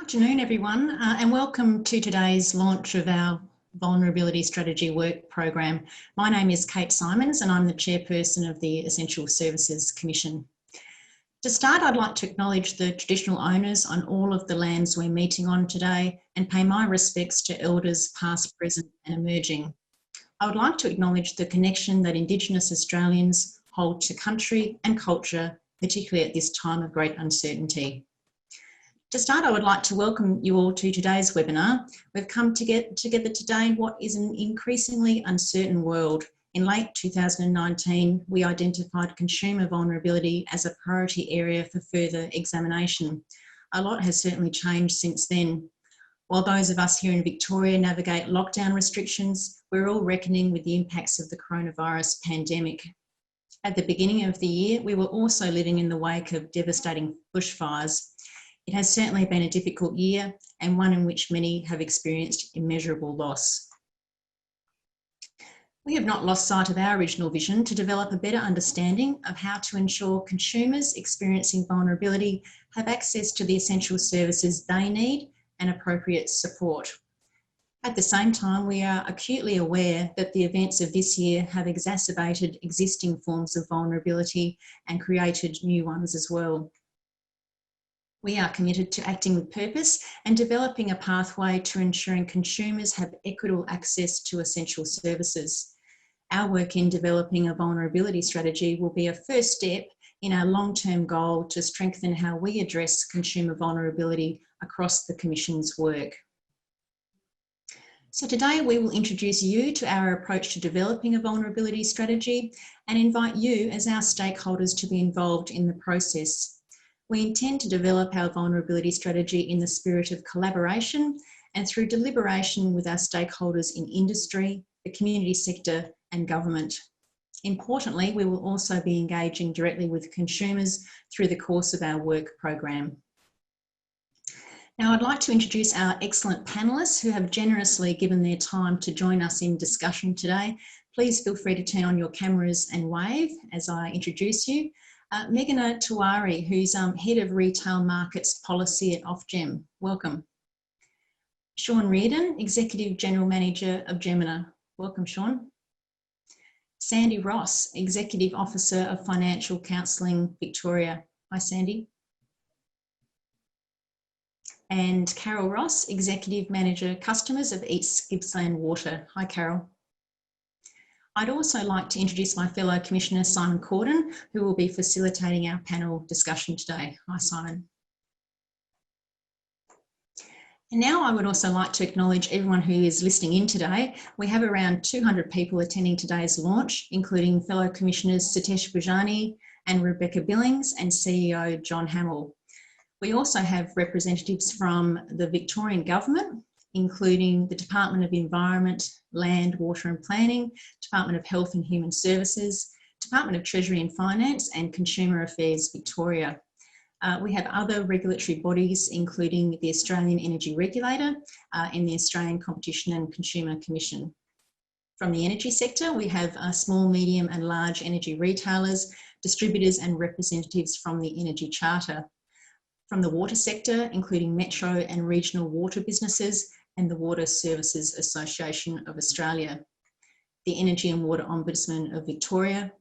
Afternoon, everyone, and welcome to today's launch of our Vulnerability Strategy Work Program. My name is Kate Simons and I'm the Chairperson of the Essential Services Commission. To start, I'd like to acknowledge the traditional owners on all of the lands we're meeting on today and pay my respects to elders past, present and emerging. I would like to acknowledge the connection that Indigenous Australians hold to country and culture, particularly at this time of great uncertainty. To start, I would like to welcome you all to today's webinar. We've come to get together today in what is an increasingly uncertain world. In late 2019, we identified consumer vulnerability as a priority area for further examination. A lot has certainly changed since then. While those of us here in Victoria navigate lockdown restrictions, we're all reckoning with the impacts of the coronavirus pandemic. At the beginning of the year, we were also living in the wake of devastating bushfires. It has certainly been a difficult year and one in which many have experienced immeasurable loss. We have not lost sight of our original vision to develop a better understanding of how to ensure consumers experiencing vulnerability have access to the essential services they need and appropriate support. At the same time, we are acutely aware that the events of this year have exacerbated existing forms of vulnerability and created new ones as well. We are committed to acting with purpose and developing a pathway to ensuring consumers have equitable access to essential services. Our work in developing a vulnerability strategy will be a first step in our long-term goal to strengthen how we address consumer vulnerability across the Commission's work. So today we will introduce you to our approach to developing a vulnerability strategy and invite you as our stakeholders to be involved in the process. We intend to develop our vulnerability strategy in the spirit of collaboration and through deliberation with our stakeholders in industry, the community sector and government. Importantly, we will also be engaging directly with consumers through the course of our work program. Now, I'd like to introduce our excellent panellists who have generously given their time to join us in discussion today. Please feel free to turn on your cameras and wave as I introduce you. Meghana Tiwari, who's Head of Retail Markets Policy at Ofgem. Welcome. Sean Reardon, Executive General Manager of Gemina. Welcome, Sean. Sandy Ross, Executive Officer of Financial Counselling Victoria. Hi, Sandy. And Carol Ross, Executive Manager Customers of East Gippsland Water. Hi, Carol. I'd also like to introduce my fellow Commissioner, Simon Corden, who will be facilitating our panel discussion today. Hi, Simon. And now I would also like to acknowledge everyone who is listening in today. We have around 200 people attending today's launch, including fellow Commissioners Satish Bhujani and Rebecca Billings and CEO John Hamill. We also have representatives from the Victorian Government, including the Department of Environment, Land, Water and Planning, Department of Health and Human Services, Department of Treasury and Finance and Consumer Affairs Victoria. We have other regulatory bodies, including the Australian Energy Regulator and the Australian Competition and Consumer Commission. From the energy sector, we have small, medium and large energy retailers, distributors and representatives from the Energy Charter. From the water sector, including metro and regional water businesses and the Water Services Association of Australia, the Energy and Water Ombudsman of Victoria,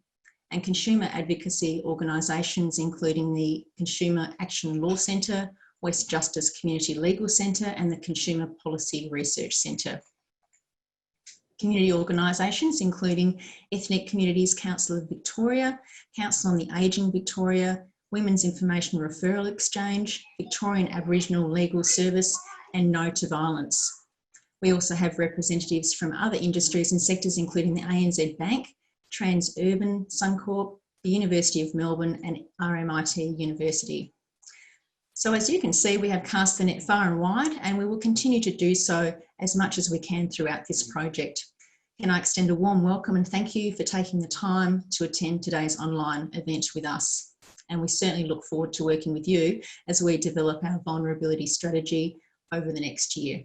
and consumer advocacy organisations including the Consumer Action Law Centre, West Justice Community Legal Centre and the Consumer Policy Research Centre. Community organisations including Ethnic Communities Council of Victoria, Council on the Ageing Victoria, Women's Information Referral Exchange, Victorian Aboriginal Legal Service and No to Violence. We also have representatives from other industries and sectors including the ANZ Bank, Transurban, Suncorp, the University of Melbourne and RMIT University. So as you can see, we have cast the net far and wide and we will continue to do so as much as we can throughout this project. Can I extend a warm welcome and thank you for taking the time to attend today's online event with us. And we certainly look forward to working with you as we develop our vulnerability strategy over the next year.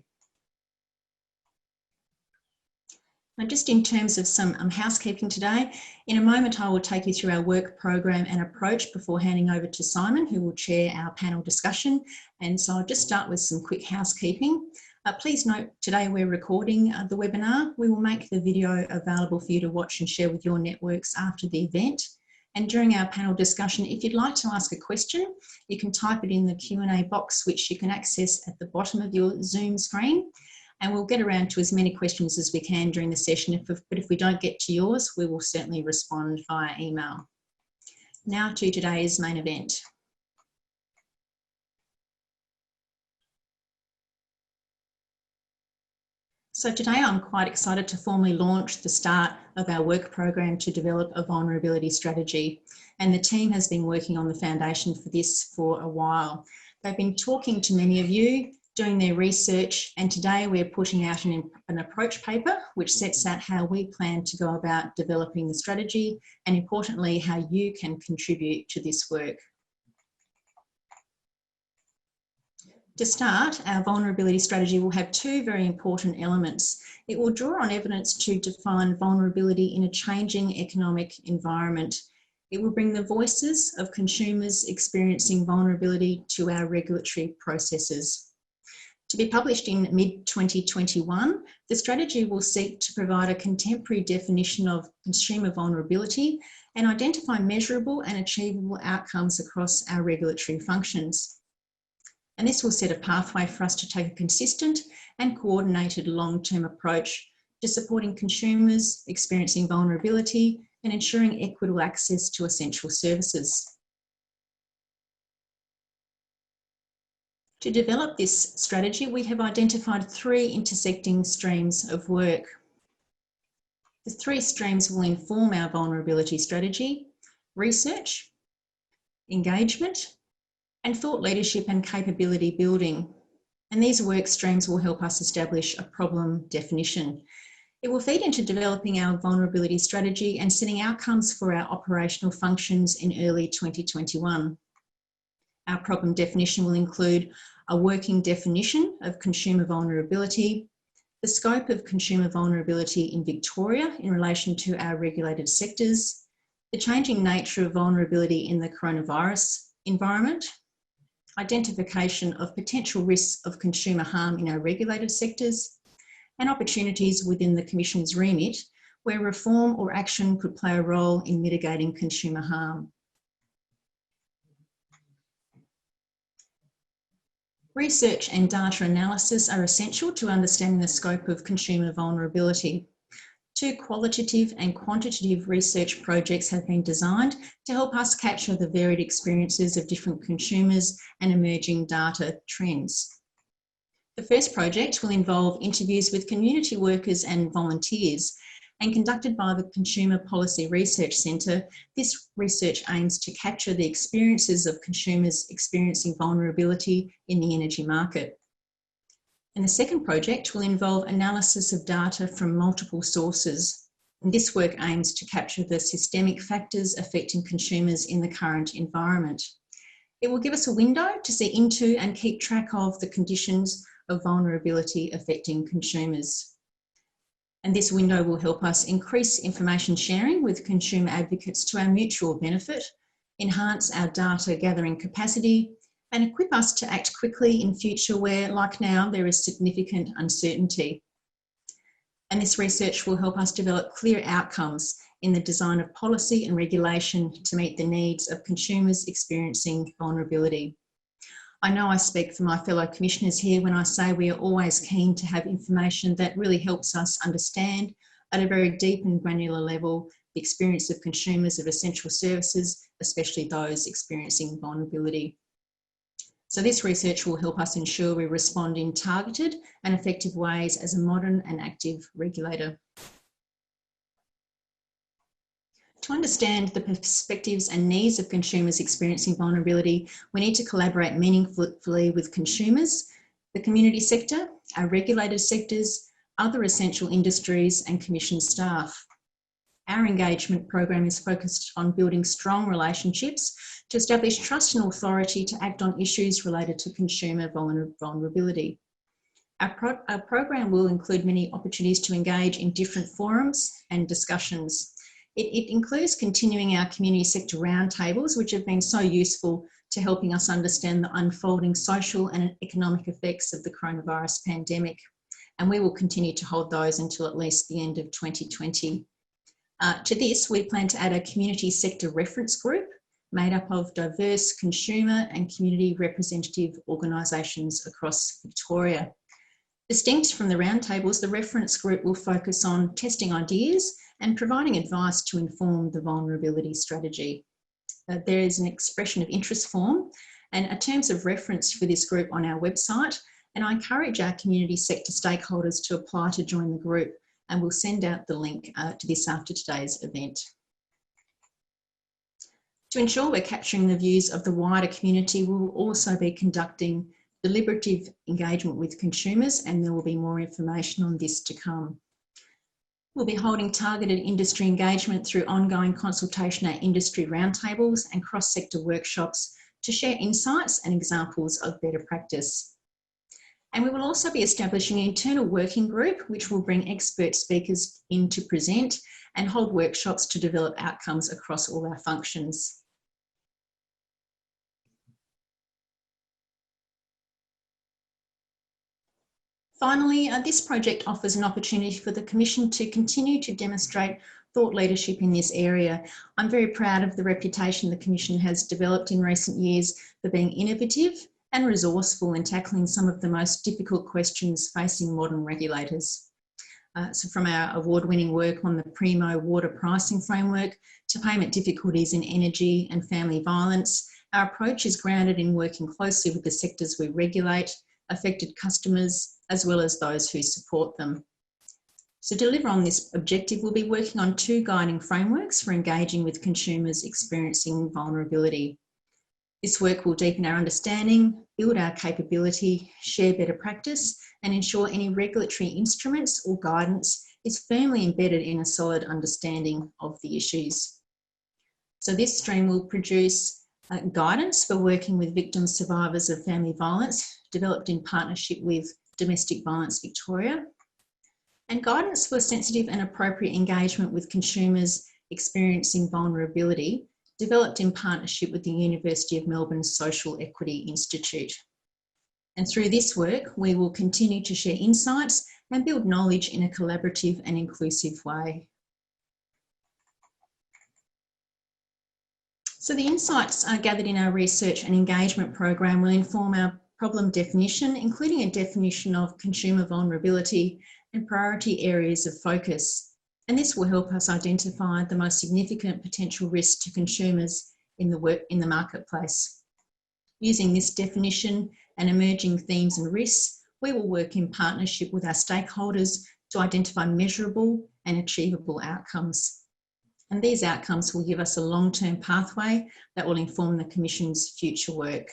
Now, just in terms of some housekeeping today, in a moment I will take you through our work program and approach before handing over to Simon, who will chair our panel discussion. And so I'll just start with some quick housekeeping. Please note today we're recording the webinar. We will make the video available for you to watch and share with your networks after the event. And during our panel discussion, if you'd like to ask a question, you can type it in the Q&A box, which you can access at the bottom of your Zoom screen. And we'll get around to as many questions as we can during the session, but if we don't get to yours, we will certainly respond via email. Now to today's main event. So today I'm quite excited to formally launch the start of our work program to develop a vulnerability strategy. And the team has been working on the foundation for this for a while. They've been talking to many of you, doing their research, and today we're putting out an approach paper which sets out how we plan to go about developing the strategy and, importantly, how you can contribute to this work. To start, our vulnerability strategy will have two very important elements. It will draw on evidence to define vulnerability in a changing economic environment. It will bring the voices of consumers experiencing vulnerability to our regulatory processes. To be published in mid-2021, the strategy will seek to provide a contemporary definition of consumer vulnerability and identify measurable and achievable outcomes across our regulatory functions. And this will set a pathway for us to take a consistent and coordinated long-term approach to supporting consumers experiencing vulnerability and ensuring equitable access to essential services. To develop this strategy, we have identified three intersecting streams of work. The three streams will inform our vulnerability strategy: research, engagement, and thought leadership and capability building. And these work streams will help us establish a problem definition. It will feed into developing our vulnerability strategy and setting outcomes for our operational functions in early 2021. Our problem definition will include a working definition of consumer vulnerability, the scope of consumer vulnerability in Victoria in relation to our regulated sectors, the changing nature of vulnerability in the coronavirus environment, identification of potential risks of consumer harm in our regulated sectors, and opportunities within the Commission's remit where reform or action could play a role in mitigating consumer harm. Research and data analysis are essential to understanding the scope of consumer vulnerability. Two qualitative and quantitative research projects have been designed to help us capture the varied experiences of different consumers and emerging data trends. The first project will involve interviews with community workers and volunteers, and conducted by the Consumer Policy Research Centre, this research aims to capture the experiences of consumers experiencing vulnerability in the energy market. And the second project will involve analysis of data from multiple sources. And this work aims to capture the systemic factors affecting consumers in the current environment. It will give us a window to see into and keep track of the conditions of vulnerability affecting consumers. And this window will help us increase information sharing with consumer advocates to our mutual benefit, enhance our data gathering capacity, and equip us to act quickly in future where, like now, there is significant uncertainty. And this research will help us develop clear outcomes in the design of policy and regulation to meet the needs of consumers experiencing vulnerability. I know I speak for my fellow commissioners here when I say we are always keen to have information that really helps us understand at a very deep and granular level the experience of consumers of essential services, especially those experiencing vulnerability. So this research will help us ensure we respond in targeted and effective ways as a modern and active regulator. To understand the perspectives and needs of consumers experiencing vulnerability, we need to collaborate meaningfully with consumers, the community sector, our regulated sectors, other essential industries and Commission staff. Our engagement program is focused on building strong relationships to establish trust and authority to act on issues related to consumer vulnerability. Our program will include many opportunities to engage in different forums and discussions. It includes continuing our community sector roundtables, which have been so useful to helping us understand the unfolding social and economic effects of the coronavirus pandemic. And we will continue to hold those until at least the end of 2020. To this, we plan to add a community sector reference group made up of diverse consumer and community representative organisations across Victoria. Distinct from the roundtables, the reference group will focus on testing ideas and providing advice to inform the vulnerability strategy. There is an expression of interest form and terms of reference for this group on our website, and I encourage our community sector stakeholders to apply to join the group, and we'll send out the link to this after today's event. To ensure we're capturing the views of the wider community, we will also be conducting deliberative engagement with consumers, and there will be more information on this to come. We'll be holding targeted industry engagement through ongoing consultation at industry roundtables and cross-sector workshops to share insights and examples of better practice. And we will also be establishing an internal working group which will bring expert speakers in to present and hold workshops to develop outcomes across all our functions. Finally, this project offers an opportunity for the Commission to continue to demonstrate thought leadership in this area. I'm very proud of the reputation the Commission has developed in recent years for being innovative and resourceful in tackling some of the most difficult questions facing modern regulators. So from our award-winning work on the Primo water pricing framework to payment difficulties in energy and family violence, our approach is grounded in working closely with the sectors we regulate, affected customers, as well as those who support them. So to deliver on this objective, we'll be working on 2 guiding frameworks for engaging with consumers experiencing vulnerability. This work will deepen our understanding, build our capability, share better practice, and ensure any regulatory instruments or guidance is firmly embedded in a solid understanding of the issues. So this stream will produce guidance for working with victims, survivors of family violence, developed in partnership with Domestic Violence Victoria, and guidance for sensitive and appropriate engagement with consumers experiencing vulnerability, developed in partnership with the University of Melbourne's Social Equity Institute. And through this work, we will continue to share insights and build knowledge in a collaborative and inclusive way. So the insights gathered in our research and engagement program will inform our problem definition, including a definition of consumer vulnerability and priority areas of focus. And this will help us identify the most significant potential risks to consumers in the marketplace. Using this definition and emerging themes and risks, we will work in partnership with our stakeholders to identify measurable and achievable outcomes. And these outcomes will give us a long-term pathway that will inform the Commission's future work.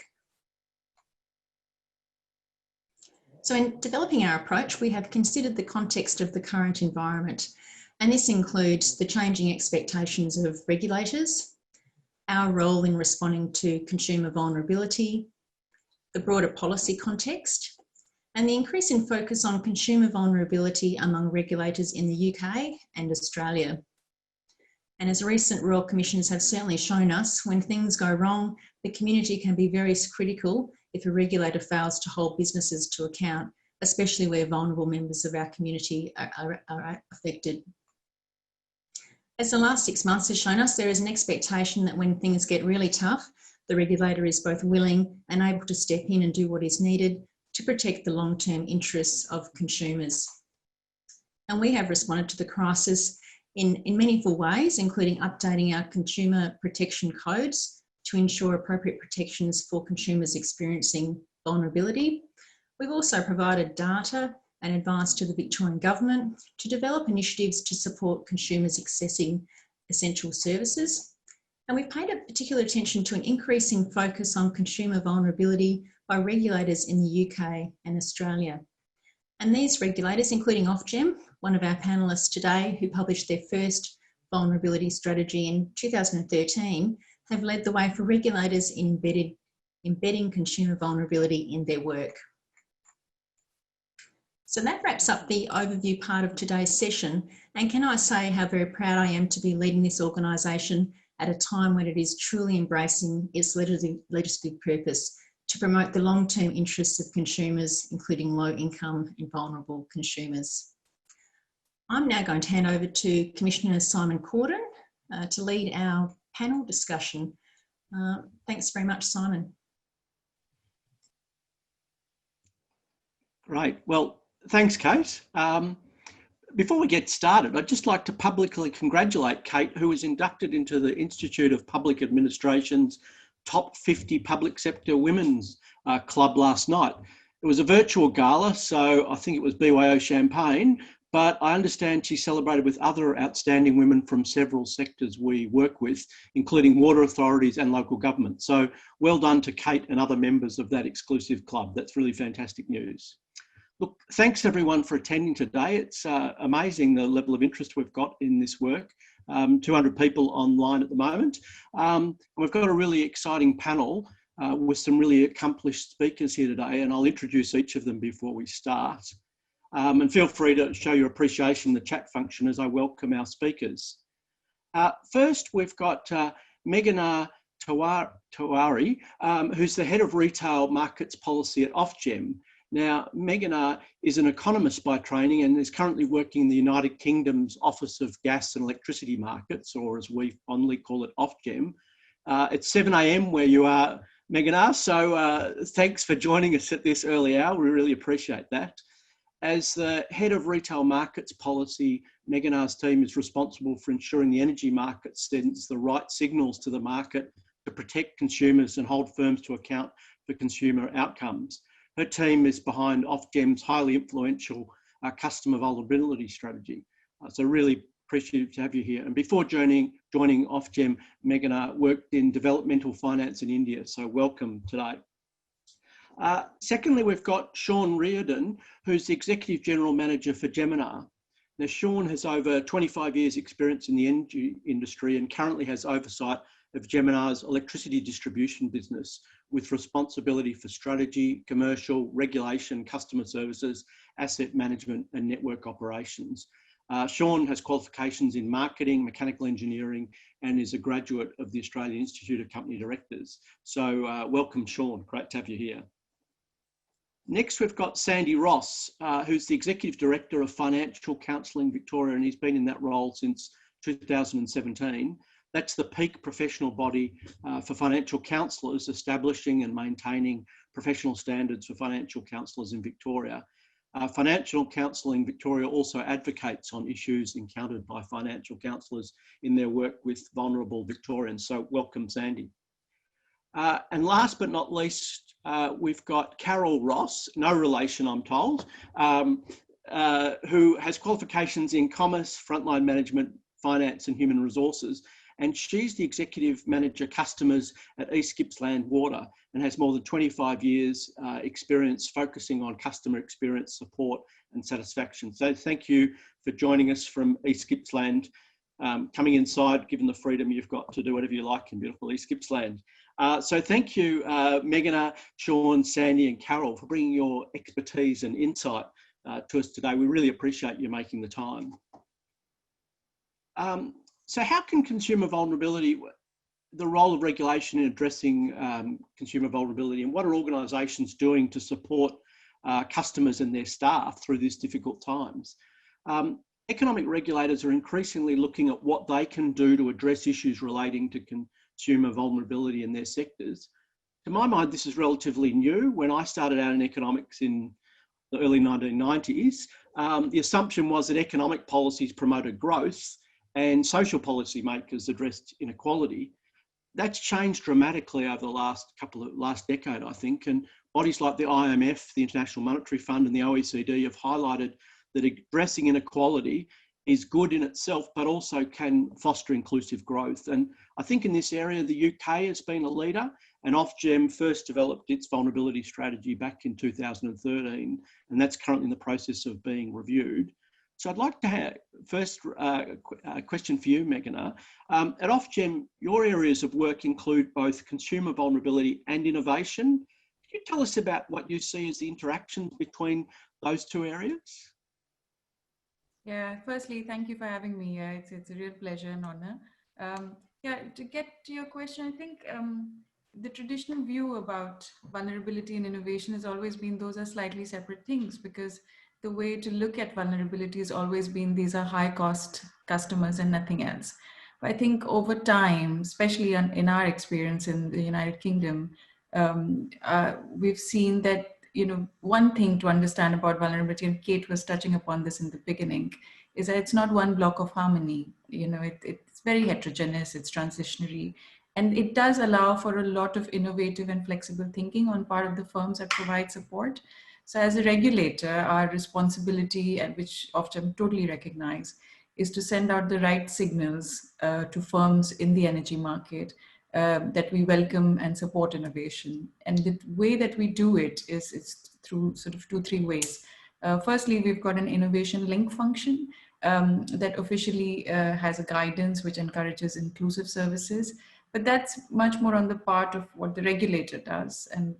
So in developing our approach, we have considered the context of the current environment, and this includes the changing expectations of regulators, our role in responding to consumer vulnerability, the broader policy context, and the increase in focus on consumer vulnerability among regulators in the UK and Australia. And as recent Royal Commissions have certainly shown us, when things go wrong, the community can be very critical if a regulator fails to hold businesses to account, especially where vulnerable members of our community are affected. As the last 6 months has shown us, there is an expectation that when things get really tough, the regulator is both willing and able to step in and do what is needed to protect the long-term interests of consumers. And we have responded to the crisis in meaningful ways, including updating our consumer protection codes to ensure appropriate protections for consumers experiencing vulnerability. We've also provided data and advice to the Victorian Government to develop initiatives to support consumers accessing essential services. And we've paid a particular attention to an increasing focus on consumer vulnerability by regulators in the UK and Australia. And these regulators, including Ofgem, one of our panellists today, who published their first vulnerability strategy in 2013, have led the way for regulators in embedding consumer vulnerability in their work. So that wraps up the overview part of today's session. And can I say how very proud I am to be leading this organisation at a time when it is truly embracing its legislative purpose to promote the long-term interests of consumers, including low-income and vulnerable consumers. I'm now going to hand over to Commissioner Simon Corden to lead our panel discussion. Thanks very much, Simon. Great. Well, thanks, Kate. Before we get started, I'd just like to publicly congratulate Kate, who was inducted into the Institute of Public Administration's Top 50 Public Sector Women's Club last night. It was a virtual gala, so I think it was BYO champagne, but I understand she celebrated with other outstanding women from several sectors we work with, including water authorities and local government. So well done to Kate and other members of that exclusive club. That's really fantastic news. Look, thanks everyone for attending today. It's amazing the level of interest we've got in this work. 200 people online at the moment. We've got a really exciting panel with some really accomplished speakers here today, and I'll introduce each of them before we start. And feel free to show your appreciation in the chat function as I welcome our speakers. First, we've got Meghana Tewari, who's the Head of Retail Markets Policy at Ofgem. Now, Meghana is an economist by training and is currently working in the United Kingdom's Office of Gas and Electricity Markets, or as we fondly call it, Ofgem. It's 7 a.m. where you are, Meghana, so thanks for joining us at this early hour. We really appreciate that. As the Head of Retail Markets Policy, Meghana's team is responsible for ensuring the energy market sends the right signals to the market to protect consumers and hold firms to account for consumer outcomes. Her team is behind Ofgem's highly influential customer vulnerability strategy. So really appreciative to have you here. And before joining Ofgem, Meghana worked in developmental finance in India. So welcome today. Secondly, we've got Sean Reardon, who's the Executive General Manager for Geminar. Now, Sean has over 25 years experience in the energy industry and currently has oversight of Geminar's electricity distribution business with responsibility for strategy, commercial, regulation, customer services, asset management and network operations. Sean has qualifications in marketing, mechanical engineering, and is a graduate of the Australian Institute of Company Directors. So welcome, Sean. Great to have you here. Next, we've got Sandy Ross, who's the Executive Director of Financial Counselling Victoria, and he's been in that role since 2017. That's the peak professional body for financial counsellors, establishing and maintaining professional standards for financial counsellors in Victoria. Financial Counselling Victoria also advocates on issues encountered by financial counsellors in their work with vulnerable Victorians. So welcome, Sandy. And last but not least, we've got Carol Ross, no relation I'm told, who has qualifications in commerce, frontline management, finance and human resources. And she's the Executive Manager Customers at East Gippsland Water and has more than 25 years experience focusing on customer experience, support and satisfaction. So thank you for joining us from East Gippsland, coming inside, given the freedom you've got to do whatever you like in beautiful East Gippsland. So thank you, Meghana, Sean, Sandy and Carol for bringing your expertise and insight to us today. We really appreciate you making the time. So how can consumer vulnerability, the role of regulation in addressing consumer vulnerability, and what are organisations doing to support customers and their staff through these difficult times? Economic regulators are increasingly looking at what they can do to address issues relating to consumer vulnerability in their sectors. To my mind, this is relatively new. When I started out in economics in the early 1990s, the assumption was that economic policies promoted growth and social policy makers addressed inequality. That's changed dramatically over the last decade, I think, and bodies like the IMF, the International Monetary Fund and the OECD have highlighted that addressing inequality is good in itself, but also can foster inclusive growth. And I think in this area, the UK has been a leader, and Ofgem first developed its vulnerability strategy back in 2013, and that's currently in the process of being reviewed. So I'd like to have first a question for you, Meghana. At Ofgem, your areas of work include both consumer vulnerability and innovation. you tell us about what you see as the interactions between those two areas? Yeah, firstly, thank you for having me. It's a real pleasure and honor. Yeah, to get to your question, I think the traditional view about vulnerability and innovation has always been those are slightly separate things, because the way to look at vulnerability has always been these are high cost customers and nothing else. But I think over time, especially in our experience in the United Kingdom, we've seen that, you know, one thing to understand about vulnerability, and Kate was touching upon this in the beginning, is that it's not one block of harmony. You know, it's very heterogeneous, it's transitionary, and it does allow for a lot of innovative and flexible thinking on part of the firms that provide support. So as a regulator, our responsibility, and which often totally recognize, is to send out the right signals to firms in the energy market that we welcome and support innovation. And the way that we do it is it's through sort of 2-3 ways. Firstly, we've got an innovation link function that officially has a guidance which encourages inclusive services, but that's much more on the part of what the regulator does, and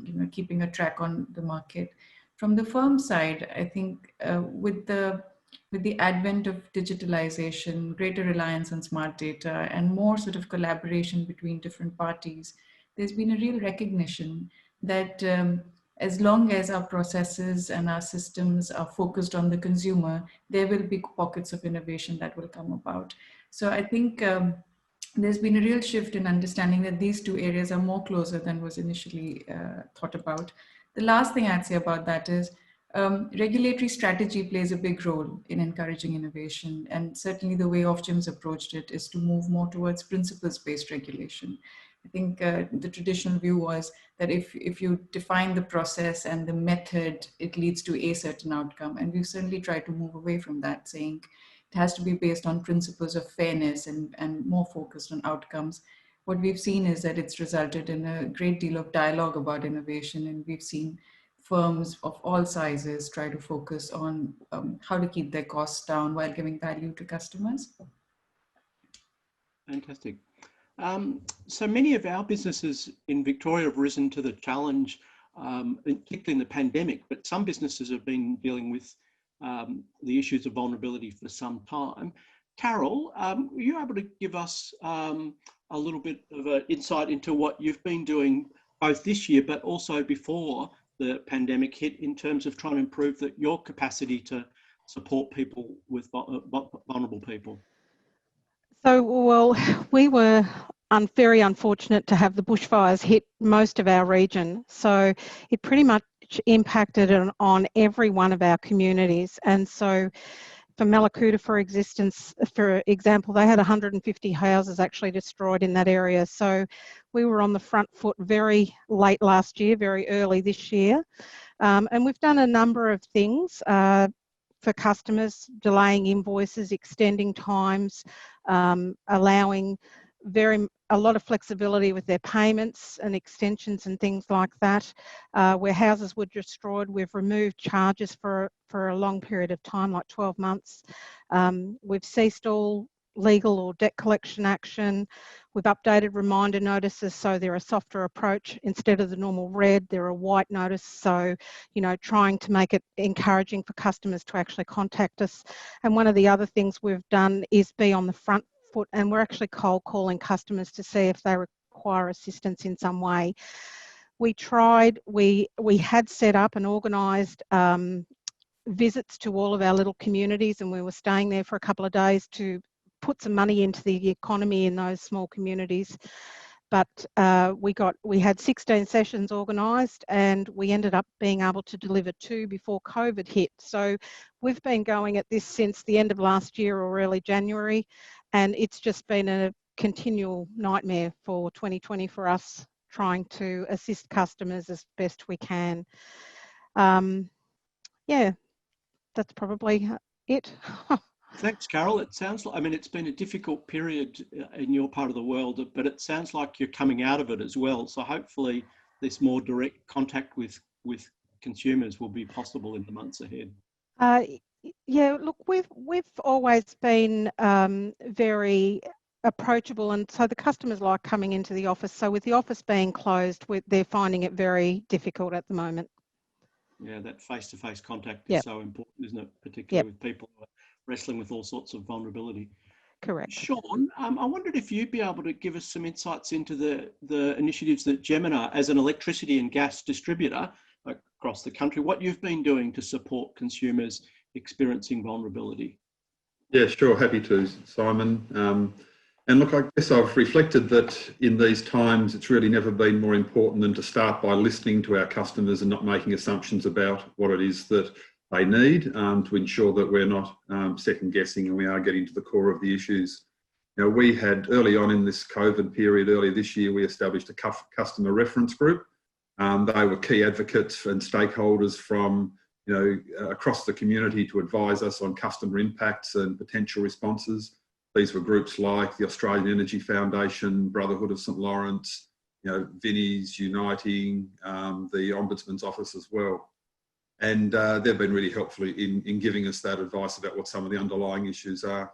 you know, keeping a track on the market. From the firm side, I think with the advent of digitalization, greater reliance on smart data, and more sort of collaboration between different parties, there's been a real recognition that as long as our processes and our systems are focused on the consumer, there will be pockets of innovation that will come about. So I think there's been a real shift in understanding that these two areas are more closer than was initially thought about. The last thing I'd say about that is regulatory strategy plays a big role in encouraging innovation. And certainly the way Ofgem's approached it is to move more towards principles-based regulation. I think the traditional view was that if you define the process and the method, it leads to a certain outcome. And we've certainly tried to move away from that, saying it has to be based on principles of fairness and more focused on outcomes. What we've seen is that it's resulted in a great deal of dialogue about innovation, and we've seen firms of all sizes try to focus on how to keep their costs down while giving value to customers. Fantastic. So many of our businesses in Victoria have risen to the challenge, particularly in the pandemic, but some businesses have been dealing with the issues of vulnerability for some time. Carol, are you able to give us a little bit of an insight into what you've been doing both this year, but also before the pandemic hit, in terms of trying to improve your capacity to support people with vulnerable people? So, well, we were very unfortunate to have the bushfires hit most of our region. So it pretty much impacted on every one of our communities. And so for Mallacoota, for example, they had 150 houses actually destroyed in that area. So we were on the front foot very late last year, very early this year. And we've done a number of things for customers, delaying invoices, extending times, allowing a lot of flexibility with their payments and extensions and things like that. Where houses were destroyed, we've removed charges for a long period of time, like 12 months. We've ceased all legal or debt collection action. We've updated reminder notices so they're a softer approach. Instead of the normal red, they're a white notice. So, you know, trying to make it encouraging for customers to actually contact us. And one of the other things we've done is be on the front foot, and we're actually cold calling customers to see if they require assistance in some way. We had set up and organised visits to all of our little communities, and we were staying there for a couple of days to put some money into the economy in those small communities. But we had 16 sessions organised, and we ended up being able to deliver 2 before COVID hit. So we've been going at this since the end of last year or early January, and it's just been a continual nightmare for 2020 for us, trying to assist customers as best we can. Yeah, that's probably it. Thanks, Carol. It sounds like, I mean, it's been a difficult period in your part of the world, but it sounds like you're coming out of it as well. So hopefully this more direct contact with consumers will be possible in the months ahead. Yeah, look, we've always been very approachable, and so the customers like coming into the office. So with the office being closed, they're finding it very difficult at the moment. Yeah, that face-to-face contact is Yep. so important, isn't it? Particularly with people who are wrestling with all sorts of vulnerability. Correct. Sean, I wondered if you'd be able to give us some insights into the initiatives that Gemini, as an electricity and gas distributor across the country, what you've been doing to support consumers experiencing vulnerability. Yeah, sure. Happy to, Simon. And look, I guess I've reflected that in these times, it's really never been more important than to start by listening to our customers and not making assumptions about what it is that they need, to ensure that we're not second guessing and we are getting to the core of the issues. You know, we had early on in this COVID period, earlier this year, we established a customer reference group. They were key advocates and stakeholders from across the community to advise us on customer impacts and potential responses. These were groups like the Australian Energy Foundation, Brotherhood of St Lawrence, Vinnie's, Uniting, the Ombudsman's Office as well. And they've been really helpful in giving us that advice about what some of the underlying issues are.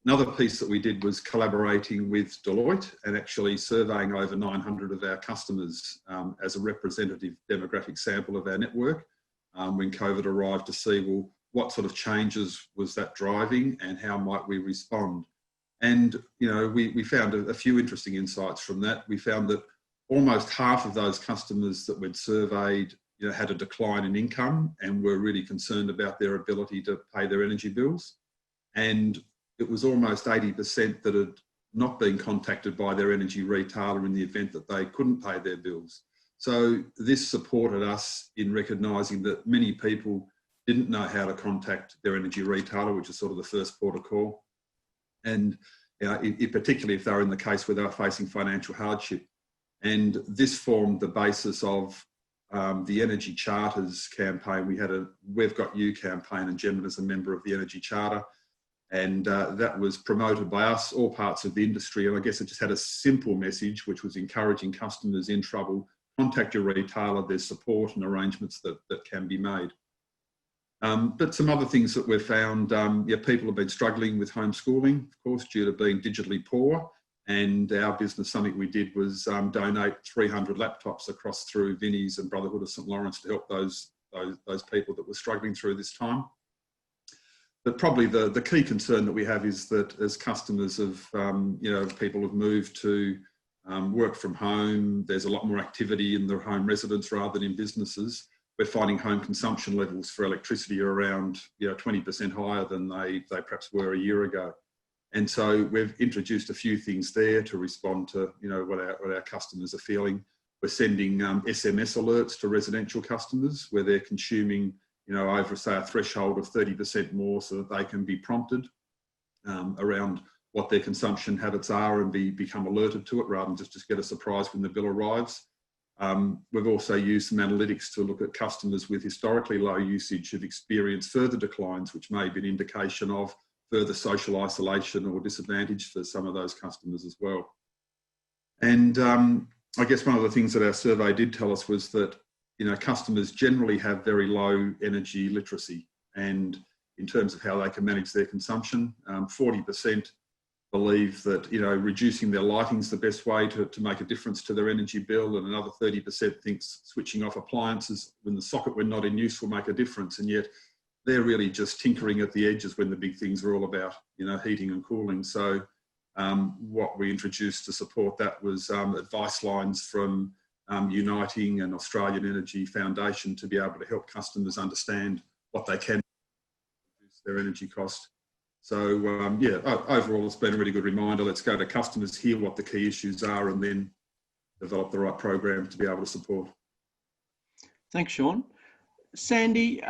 Another piece that we did was collaborating with Deloitte and actually surveying over 900 of our customers as a representative demographic sample of our network when COVID arrived, to see, well, what sort of changes was that driving and how might we respond? And, we found a few interesting insights from that. We found that almost half of those customers that we'd surveyed had a decline in income and were really concerned about their ability to pay their energy bills. And it was almost 80% that had not been contacted by their energy retailer in the event that they couldn't pay their bills. So this supported us in recognising that many people didn't know how to contact their energy retailer, which is sort of the first port of call. And particularly if they were in the case where they were facing financial hardship. And this formed the basis of the Energy Charters campaign. We had a We've Got You campaign, and Gemma is a member of the Energy Charter. And that was promoted by us, all parts of the industry. And I guess it just had a simple message, which was encouraging customers in trouble, contact your retailer, there's support and arrangements that can be made. But some other things that we've found, people have been struggling with homeschooling, of course, due to being digitally poor. And our business, something we did was donate 300 laptops across through Vinnie's and Brotherhood of St Lawrence to help those people that were struggling through this time. But probably the key concern that we have is that as customers of, people have moved to work from home, there's a lot more activity in their home residence rather than in businesses. We're finding home consumption levels for electricity are around 20% higher than they perhaps were a year ago. And so we've introduced a few things there to respond to what our customers are feeling. We're sending SMS alerts to residential customers where they're consuming over, say, a threshold of 30% more, so that they can be prompted around what their consumption habits are and become alerted to it rather than just get a surprise when the bill arrives. We've also used some analytics to look at customers with historically low usage who've experienced further declines, which may be an indication of further social isolation or disadvantage for some of those customers as well. And I guess one of the things that our survey did tell us was that customers generally have very low energy literacy, and in terms of how they can manage their consumption, 40% believe that reducing their lighting is the best way to make a difference to their energy bill, and another 30% thinks switching off appliances when the socket when not in use will make a difference, and yet they're really just tinkering at the edges when the big things are all about heating and cooling. So what we introduced to support that was advice lines from Uniting and Australian Energy Foundation to be able to help customers understand what they can reduce their energy cost. So overall it's been a really good reminder. Let's go to customers, hear what the key issues are, and then develop the right program to be able to support. Thanks, Sean. Sandy,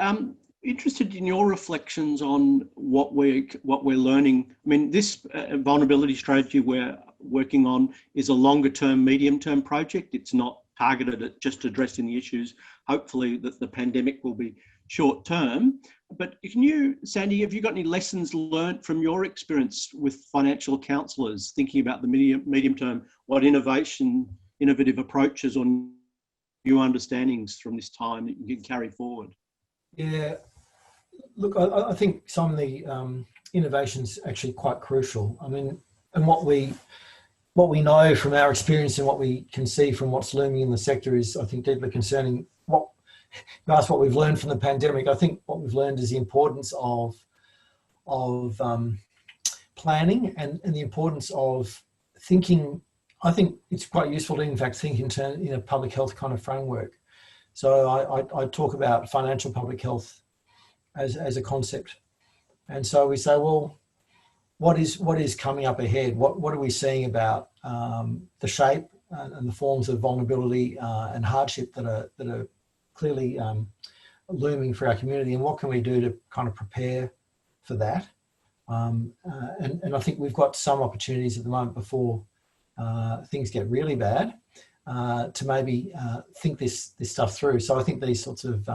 interested in your reflections on what we're learning. I mean, this vulnerability strategy we're working on is a longer term, medium term project. It's not targeted at just addressing the issues. Hopefully that the pandemic will be short term. But can you, Sandy, have you got any lessons learned from your experience with financial counsellors thinking about the medium term, what innovative approaches or new understandings from this time that you can carry forward? Yeah, look, I think some of the innovation's actually quite crucial. I mean, and what we know from our experience and what we can see from what's looming in the sector is, I think, deeply concerning. You asked what we've learned from the pandemic. I think what we've learned is the importance of planning and the importance of thinking. I think it's quite useful to, in fact, think in a public health kind of framework. So I talk about financial public health as a concept. And so we say, well, what is coming up ahead? What are we seeing about the shape and the forms of vulnerability and hardship that are clearly looming for our community, and what can we do to kind of prepare for that? And I think we've got some opportunities at the moment before things get really bad to maybe think this stuff through. So I think these sorts of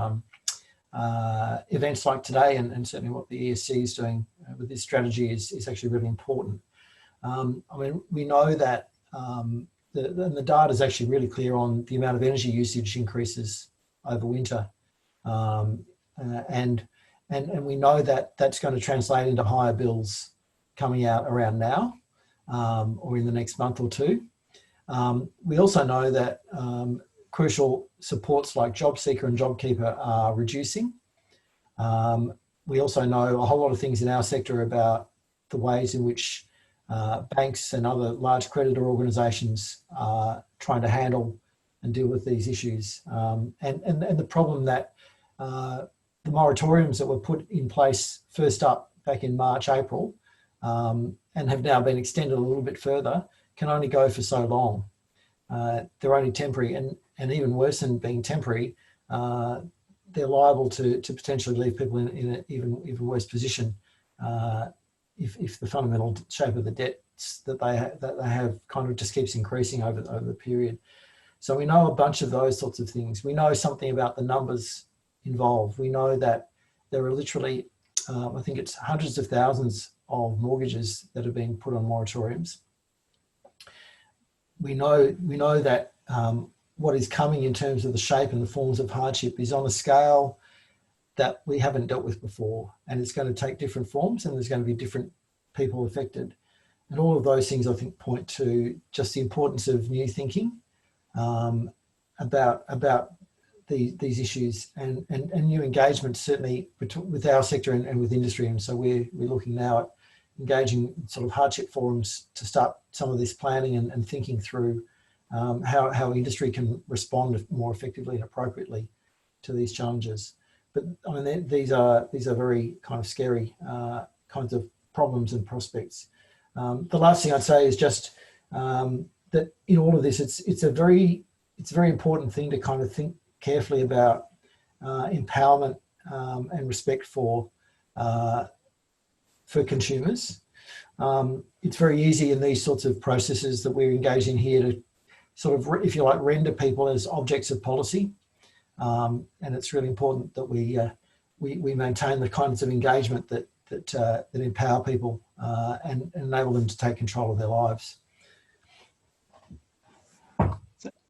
events like today, and certainly what the ESC is doing with this strategy is actually really important. I mean, we know that the data is actually really clear on the amount of energy usage increases over winter, and we know that that's going to translate into higher bills coming out around now or in the next month or two. We also know that crucial supports like JobSeeker and JobKeeper are reducing. We also know a whole lot of things in our sector about the ways in which banks and other large creditor organisations are trying to handle and deal with these issues. And the problem that the moratoriums that were put in place first up back in March, April, and have now been extended a little bit further, can only go for so long. They're only temporary, and even worse than being temporary, they're liable to potentially leave people in an even worse position if the fundamental shape of the debts that they have kind of just keeps increasing over the period. So we know a bunch of those sorts of things. We know something about the numbers involved. We know that there are literally, I think it's hundreds of thousands of mortgages that are being put on moratoriums. We know that what is coming in terms of the shape and the forms of hardship is on a scale that we haven't dealt with before, and it's going to take different forms, and there's going to be different people affected. And all of those things, I think, point to just the importance of new thinking about these issues and new engagement, certainly with our sector and with industry. And so we're looking now at engaging sort of hardship forums to start some of this planning and thinking through how industry can respond more effectively and appropriately to these challenges. But I mean, these are very kind of scary kinds of problems and prospects. The last thing I'd say is just that in all of this, it's a very important thing to kind of think carefully about empowerment and respect for consumers. It's very easy in these sorts of processes that we're engaged in here to sort of, if you like, render people as objects of policy. And it's really important that we maintain the kinds of engagement that empower people and enable them to take control of their lives.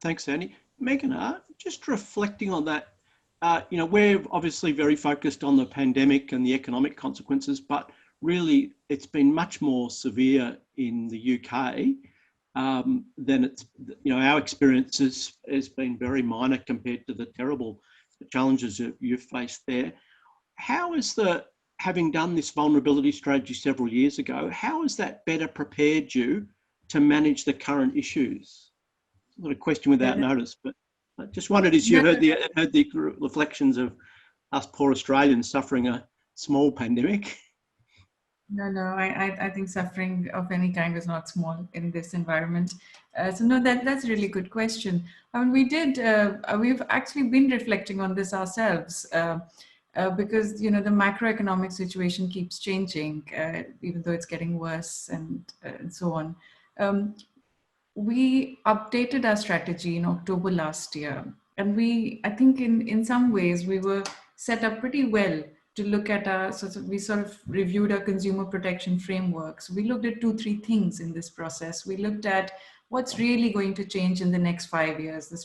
Thanks, Andy. Megan, just reflecting on that, we're obviously very focused on the pandemic and the economic consequences, but really it's been much more severe in the UK than it's, our experience has been very minor compared to the terrible challenges that you've faced there. How is having done this vulnerability strategy several years ago, how has that better prepared you to manage the current issues? Not a question without notice, but I just wondered, as you heard the reflections of us poor Australians suffering a small pandemic. No, I think suffering of any kind is not small in this environment. So no, that's a really good question. I mean, we've actually been reflecting on this ourselves because, the macroeconomic situation keeps changing, even though it's getting worse and so on. We updated our strategy in October last year, and I think in some ways we were set up pretty well to look at we sort of reviewed our consumer protection frameworks. We looked at 2-3 things in this process. We looked at what's really going to change in the next 5 years. The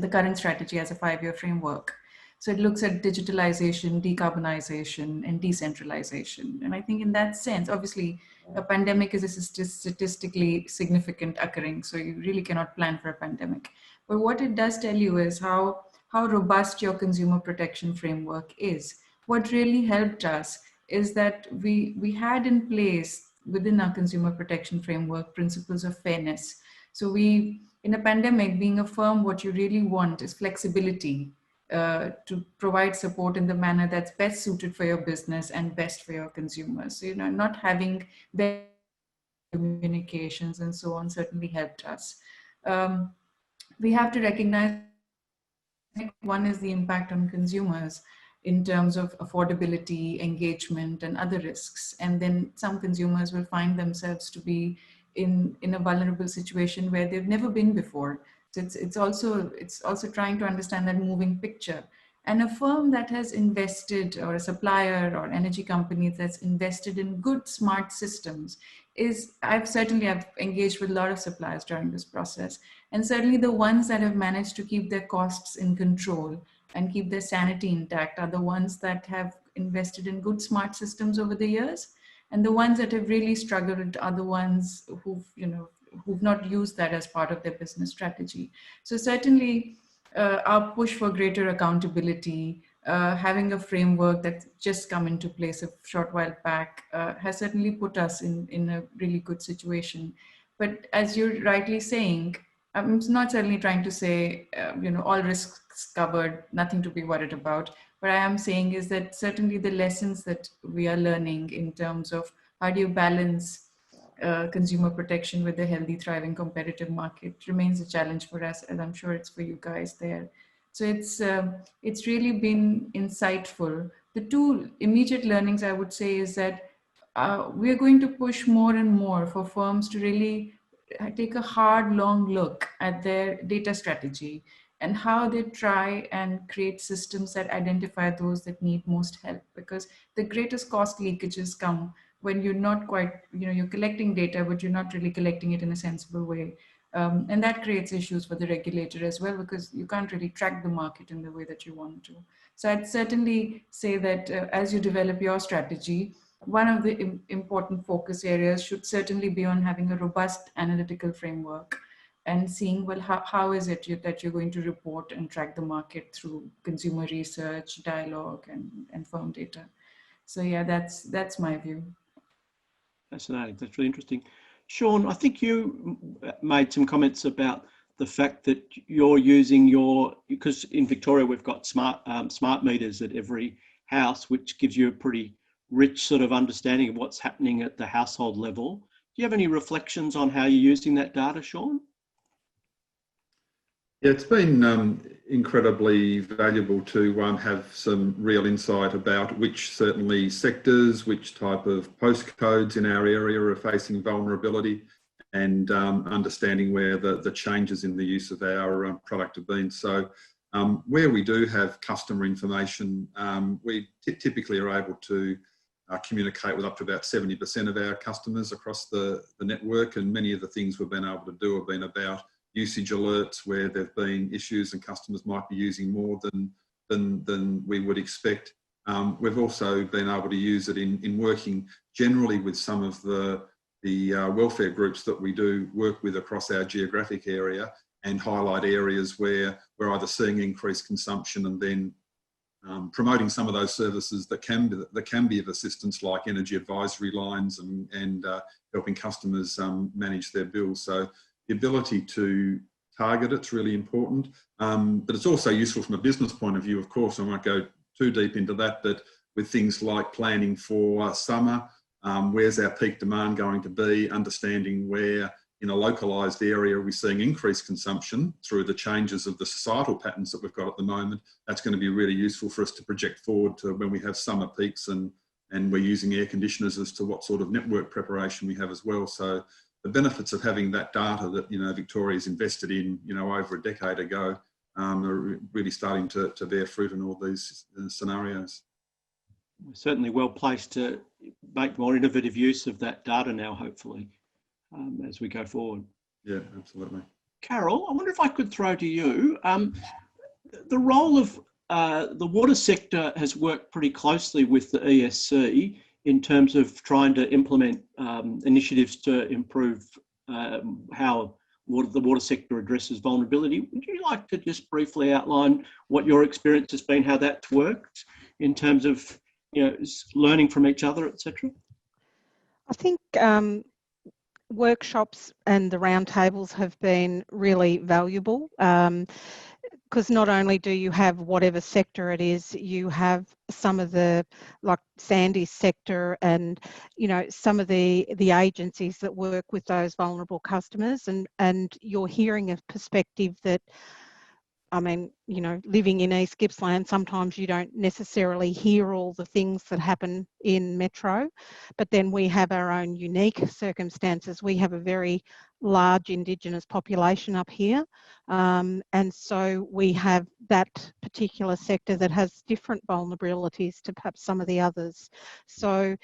current strategy has a 5-year framework. So it looks at digitalization, decarbonization, and decentralization. And I think in that sense, obviously, a pandemic is a statistically significant occurring, so you really cannot plan for a pandemic. But what it does tell you is how robust your consumer protection framework is. What really helped us is that we had in place within our consumer protection framework principles of fairness. So in a pandemic, being a firm, what you really want is flexibility to provide support in the manner that's best suited for your business and best for your consumers. So, not having their communications and so on certainly helped us. We have to recognize one is the impact on consumers in terms of affordability, engagement, and other risks. And then some consumers will find themselves to be in a vulnerable situation where they've never been before. So it's also trying to understand that moving picture. And a firm that has invested, or a supplier or energy company that's invested in good, smart systems I've engaged with a lot of suppliers during this process. And certainly the ones that have managed to keep their costs in control and keep their sanity intact are the ones that have invested in good, smart systems over the years. And the ones that have really struggled are the ones who've not used that as part of their business strategy. So certainly our push for greater accountability, having a framework that's just come into place a short while back has certainly put us in a really good situation. But as you're rightly saying, I'm not certainly trying to say, all risks covered, nothing to be worried about. What I am saying is that certainly the lessons that we are learning in terms of how do you balance consumer protection with a healthy, thriving, competitive market remains a challenge for us, as I'm sure it's for you guys there. So it's really been insightful. The two immediate learnings I would say is that we're going to push more and more for firms to really take a hard, long look at their data strategy and how they try and create systems that identify those that need most help, because the greatest cost leakages come when you're not quite, you're collecting data, but you're not really collecting it in a sensible way. And that creates issues for the regulator as well, because you can't really track the market in the way that you want to. So I'd certainly say that as you develop your strategy, one of the important focus areas should certainly be on having a robust analytical framework and seeing, well, how is it that you're going to report and track the market through consumer research, dialogue, and firm data. So yeah, that's my view. Fascinating. That's really interesting. Sean, I think you made some comments about the fact that you're using because in Victoria we've got smart meters at every house, which gives you a pretty rich sort of understanding of what's happening at the household level. Do you have any reflections on how you're using that data, Sean? Yeah, it's been incredibly valuable to have some real insight about which certainly sectors, which type of postcodes in our area are facing vulnerability, and understanding where the changes in the use of our product have been. So where we do have customer information, we typically are able to communicate with up to about 70% of our customers across the network, and many of the things we've been able to do have been about usage alerts where there have been issues and customers might be using more than we would expect. We've also been able to use it in working generally with some of the welfare groups that we do work with across our geographic area, and highlight areas where we're either seeing increased consumption and then promoting some of those services that can be of assistance, like energy advisory lines and helping customers manage their bills. So the ability to target it's really important, but it's also useful from a business point of view. Of course, I won't go too deep into that, but with things like planning for summer, where's our peak demand going to be, understanding where in a localised area we're seeing increased consumption through the changes of the societal patterns that we've got at the moment. That's going to be really useful for us to project forward to when we have summer peaks and we're using air conditioners as to what sort of network preparation we have as well. So the benefits of having that data that Victoria's invested in over a decade ago are really starting to bear fruit in all these scenarios. We're certainly well placed to make more innovative use of that data now, hopefully, as we go forward. Yeah, absolutely. Carol, I wonder if I could throw to you the role of the water sector has worked pretty closely with the ESC in terms of trying to implement initiatives to improve how the water sector addresses vulnerability. Would you like to just briefly outline what your experience has been, how that's worked in terms of, you know, learning from each other, etc.? I think workshops and the roundtables have been really valuable, because not only do you have whatever sector it is, you have some of the, like Sandy's sector, and you know, some of the agencies that work with those vulnerable customers, and you're hearing a perspective that, I mean, you know, living in East Gippsland, sometimes you don't necessarily hear all the things that happen in Metro, but then we have our own unique circumstances. We have a very large Indigenous population up here, and so we have that particular sector that has different vulnerabilities to perhaps some of the others. So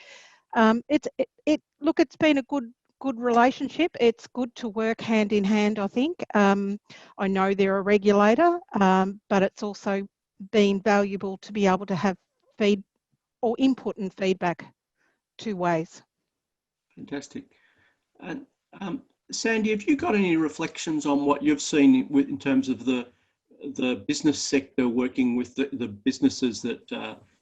look, it's been a good relationship. It's good to work hand in hand, I think. I know they're a regulator, but it's also been valuable to be able to have input and feedback two ways. Fantastic. And Sandy, have you got any reflections on what you've seen in terms of the business sector working with the businesses that,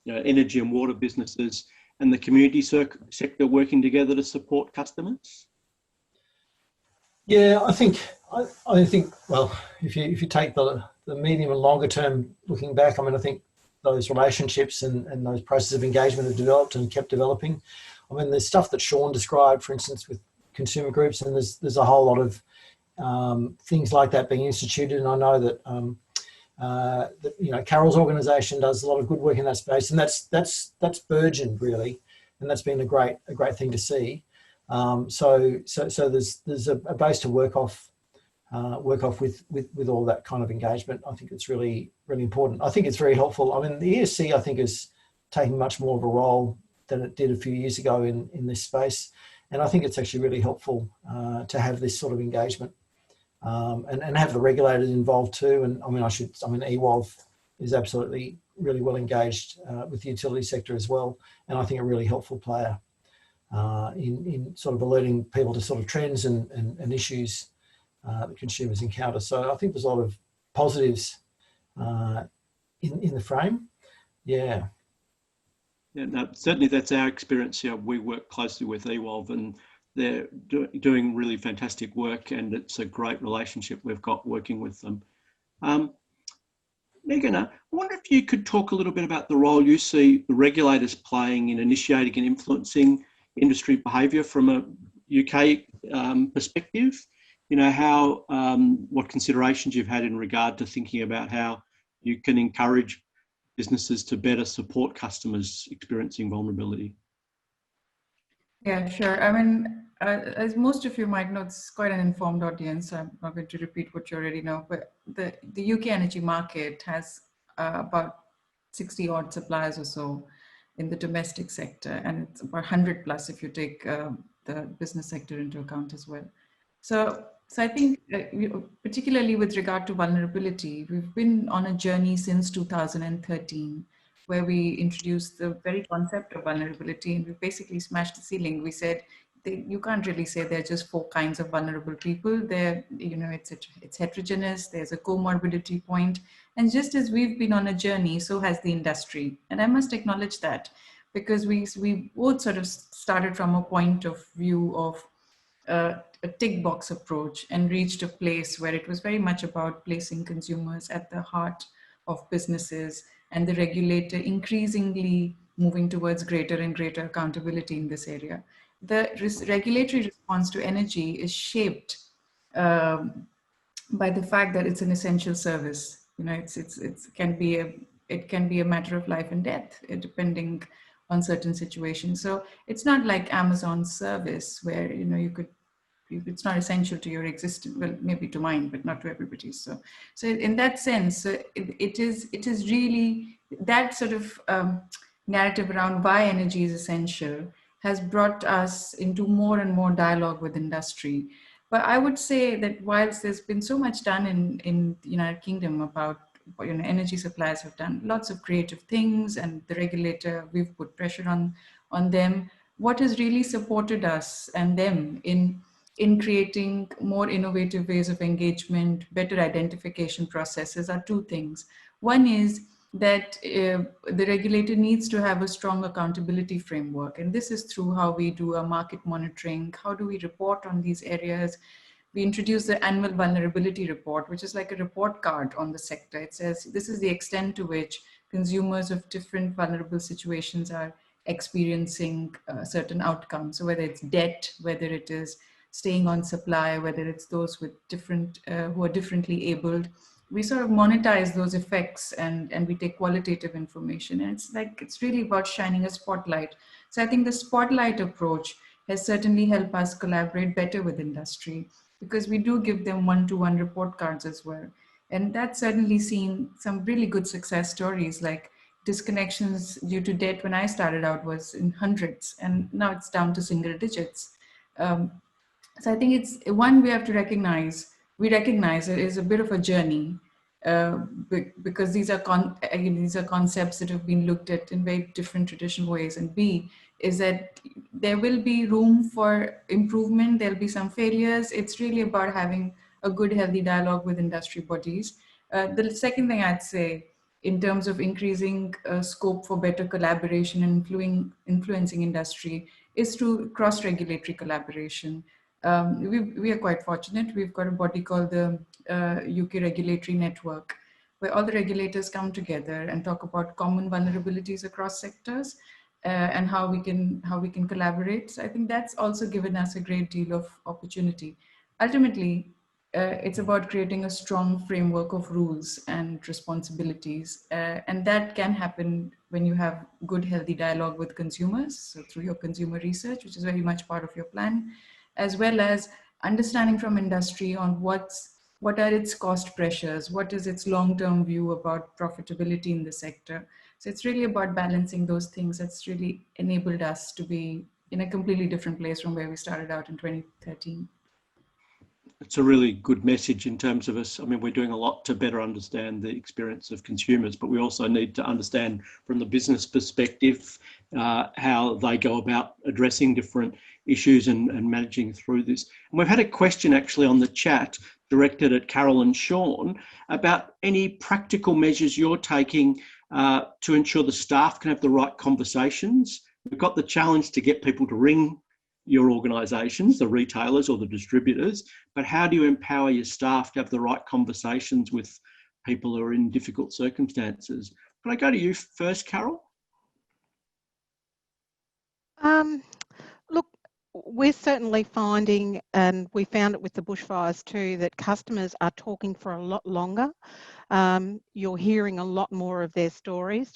you know, energy and water businesses, and the community sector working together to support customers? Yeah, I think well, if you take the medium and longer term looking back, I mean, I think those relationships and those processes of engagement have developed and kept developing. I mean, there's stuff that Sean described, for instance, with consumer groups, and there's a whole lot of things like that being instituted. And I know that you know, Carol's organisation does a lot of good work in that space, and that's burgeoned really, and that's been a great thing to see. So there's a base to work off with all that kind of engagement. I think it's really important. I think it's very helpful. I mean, the ESC, I think, is taking much more of a role than it did a few years ago in this space, and I think it's actually really helpful to have this sort of engagement. And have the regulators involved too. And I mean, EWOV is absolutely really well engaged with the utility sector as well. And I think a really helpful player in sort of alerting people to sort of trends and issues that consumers encounter. So I think there's a lot of positives in the frame. Yeah. Yeah, no, certainly that's our experience here. We work closely with EWOV, and they're doing really fantastic work, and it's a great relationship we've got working with them. Megan, I wonder if you could talk a little bit about the role you see the regulators playing in initiating and influencing industry behaviour from a UK perspective. You know, how, what considerations you've had in regard to thinking about how you can encourage businesses to better support customers experiencing vulnerability. Yeah, sure. I mean, as most of you might know, it's quite an informed audience. So I'm not going to repeat what you already know, but the UK energy market has about 60 odd suppliers or so in the domestic sector, and it's about 100 plus if you take the business sector into account as well. So I think particularly with regard to vulnerability, we've been on a journey since 2013, where we introduced the very concept of vulnerability, and we basically smashed the ceiling. We said, you can't really say there are just 4 kinds of vulnerable people. There, you know, it's heterogeneous. There's a comorbidity point, and just as we've been on a journey, so has the industry. And I must acknowledge that, because we both sort of started from a point of view of a tick box approach and reached a place where it was very much about placing consumers at the heart of businesses, and the regulator increasingly moving towards greater and greater accountability in this area. The regulatory response to energy is shaped by the fact that it's an essential service. You know, it can be a matter of life and death, depending on certain situations. So it's not like Amazon's service where, you know, it's not essential to your existence. Well, maybe to mine, but not to everybody. So in that sense, it is really that sort of narrative around why energy is essential has brought us into more and more dialogue with industry. But I would say that whilst there's been so much done in the United Kingdom about energy suppliers have done lots of creative things, and the regulator, we've put pressure on them. What has really supported us and them in creating more innovative ways of engagement, better identification processes are two things. One is that the regulator needs to have a strong accountability framework. And this is through how we do our market monitoring. How do we report on these areas? We introduced the annual vulnerability report, which is like a report card on the sector. It says, this is the extent to which consumers of different vulnerable situations are experiencing certain outcomes. So whether it's debt, whether it is staying on supply, whether it's those with different, who are differently abled, we sort of monetize those effects and we take qualitative information. And it's really about shining a spotlight. So I think the spotlight approach has certainly helped us collaborate better with industry, because we do give them one-to-one report cards as well. And that's certainly seen some really good success stories, like disconnections due to debt when I started out was in hundreds, and now it's down to single digits. So I think it's one we have to recognize. We recognize it is a bit of a journey because these are concepts that have been looked at in very different traditional ways. And B is that there will be room for improvement. There'll be some failures. It's really about having a good, healthy dialogue with industry bodies. The second thing I'd say, in terms of increasing scope for better collaboration and influencing industry, is through cross-regulatory collaboration. We are quite fortunate. We've got a body called the UK Regulatory Network, where all the regulators come together and talk about common vulnerabilities across sectors and how we can collaborate. So I think that's also given us a great deal of opportunity. Ultimately, it's about creating a strong framework of rules and responsibilities. And that can happen when you have good, healthy dialogue with consumers. So through your consumer research, which is very much part of your plan, as well as understanding from industry on what are its cost pressures, what is its long-term view about profitability in the sector. So it's really about balancing those things that's really enabled us to be in a completely different place from where we started out in 2013. It's a really good message in terms of us. I mean, we're doing a lot to better understand the experience of consumers, but we also need to understand from the business perspective how they go about addressing different issues and managing through this. And we've had a question actually on the chat directed at Carol and Sean about any practical measures you're taking to ensure the staff can have the right conversations. We've got the challenge to get people to ring your organisations, the retailers or the distributors, but how do you empower your staff to have the right conversations with people who are in difficult circumstances? Can I go to you first, Carol? Look, we're certainly finding, and we found it with the bushfires too, that customers are talking for a lot longer. You're hearing a lot more of their stories,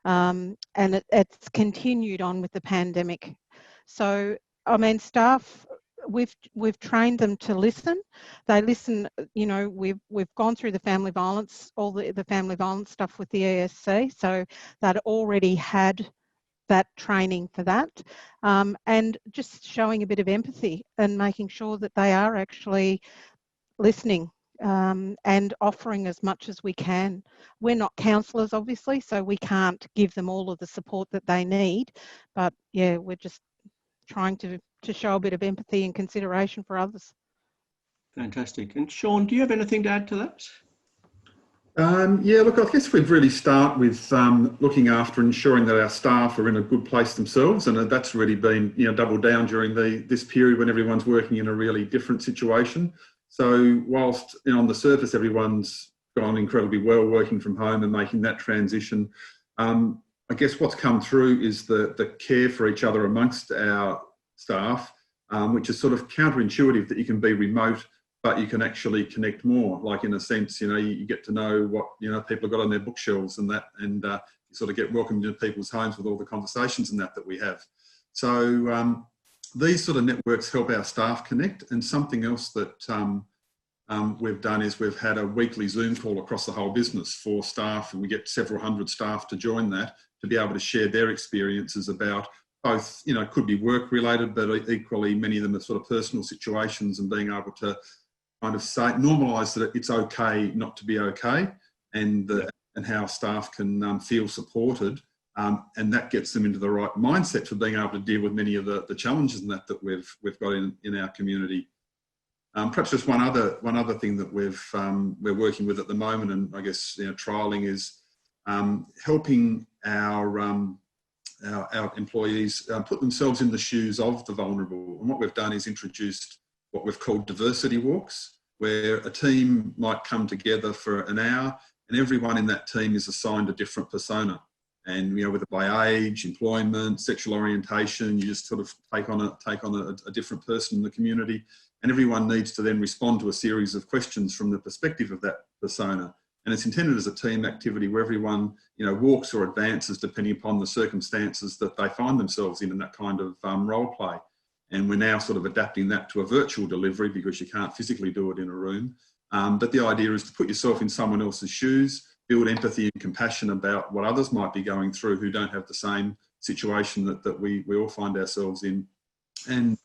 and it's continued on with the pandemic. So, I mean, staff, we've trained them to listen. They listen. You know, we've gone through the family violence, all the family violence stuff with the ESC, so they'd already had that training for that, and just showing a bit of empathy and making sure that they are actually listening and offering as much as we can. We're not counsellors, obviously, so we can't give them all of the support that they need, but yeah, we're just trying to show a bit of empathy and consideration for others. Fantastic. And Sean, do you have anything to add to that? Yeah, look, I guess we'd really start with looking after ensuring that our staff are in a good place themselves, and that's really been, you know, doubled down during this period when everyone's working in a really different situation. So whilst, you know, on the surface everyone's gone incredibly well working from home and making that transition, I guess what's come through is the care for each other amongst our staff, which is sort of counterintuitive that you can be remote but you can actually connect more. Like, in a sense, you know, you get to know what, you know, people have got on their bookshelves and that, and you sort of get welcomed into people's homes with all the conversations and that we have. So these sort of networks help our staff connect. And something else that we've done is we've had a weekly Zoom call across the whole business for staff, and we get several hundred staff to join that to be able to share their experiences about both, you know, could be work related, but equally many of them are sort of personal situations, and being able to kind of say, normalise that it's okay not to be okay, and how staff can feel supported, and that gets them into the right mindset for being able to deal with many of the challenges and that we've got in our community. Perhaps just one other thing that we're working with at the moment, and I guess trialling, is helping our employees put themselves in the shoes of the vulnerable. And what we've done is introduced what we've called diversity walks, where a team might come together for an hour, and everyone in that team is assigned a different persona. And whether by age, employment, sexual orientation, you just sort of take on a different person in the community, and everyone needs to then respond to a series of questions from the perspective of that persona. And it's intended as a team activity where everyone, walks or advances depending upon the circumstances that they find themselves in that kind of role play. And we're now sort of adapting that to a virtual delivery because you can't physically do it in a room. But the idea is to put yourself in someone else's shoes, build empathy and compassion about what others might be going through who don't have the same situation that we all find ourselves in. And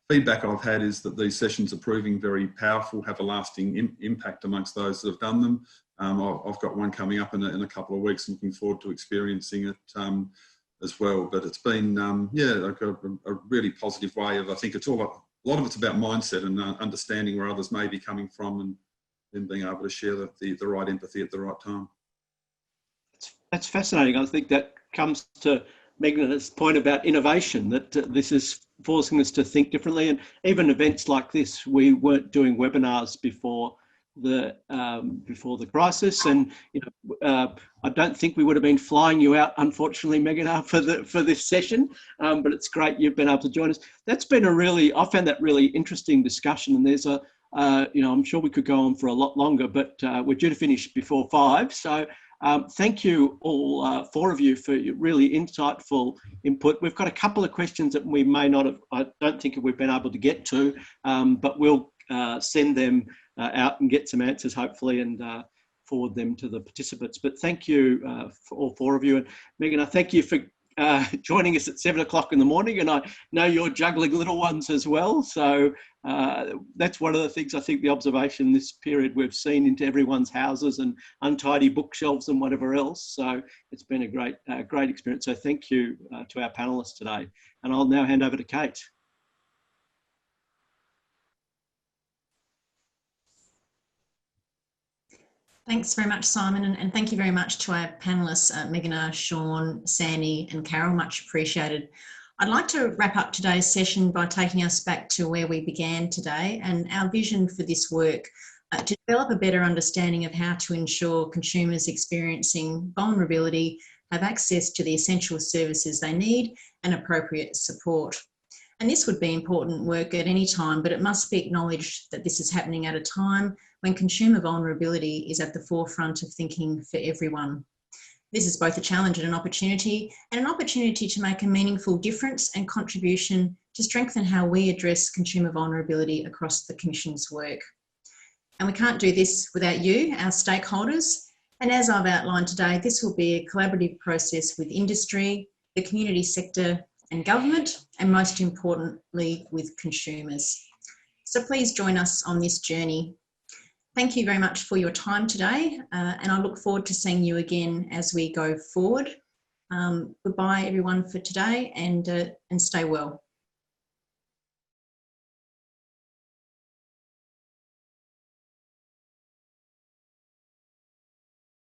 feedback I've had is that these sessions are proving very powerful, have a lasting impact amongst those that have done them. I've got one coming up in a couple of weeks, looking forward to experiencing it as well. But it's been, like a really positive way of, I think it's a lot of it's about mindset and understanding where others may be coming from, and then being able to share the right empathy at the right time. That's fascinating. I think that comes to Meghna's point about innovation, that this is forcing us to think differently. And even events like this, we weren't doing webinars before the crisis, and I don't think we would have been flying you out, unfortunately, Meghna, for this session. But it's great you've been able to join us. That's been I found that really interesting discussion. And there's I'm sure we could go on for a lot longer, but we're due to finish before 5. So thank you all, 4 of you, for your really insightful input. We've got a couple of questions that we may not have, I don't think we've been able to get to, but we'll send them out and get some answers, hopefully, and forward them to the participants. But thank you for all 4 of you. And Meghna, thank you for joining us at 7 o'clock in the morning. And I know you're juggling little ones as well. So that's one of the things, I think, the observation this period we've seen into everyone's houses and untidy bookshelves and whatever else. So it's been a great experience. So thank you to our panelists today. And I'll now hand over to Kate. Thanks very much, Simon, and thank you very much to our panellists, Meghna, Sean, Sandy and Carol, much appreciated. I'd like to wrap up today's session by taking us back to where we began today and our vision for this work, to develop a better understanding of how to ensure consumers experiencing vulnerability have access to the essential services they need and appropriate support. And this would be important work at any time, but it must be acknowledged that this is happening at a time when consumer vulnerability is at the forefront of thinking for everyone. This is both a challenge and an opportunity to make a meaningful difference and contribution to strengthen how we address consumer vulnerability across the Commission's work. And we can't do this without you, our stakeholders. And as I've outlined today, this will be a collaborative process with industry, the community sector and government, and most importantly, with consumers. So please join us on this journey. Thank you very much for your time today, and I look forward to seeing you again as we go forward. Goodbye everyone for today, and stay well.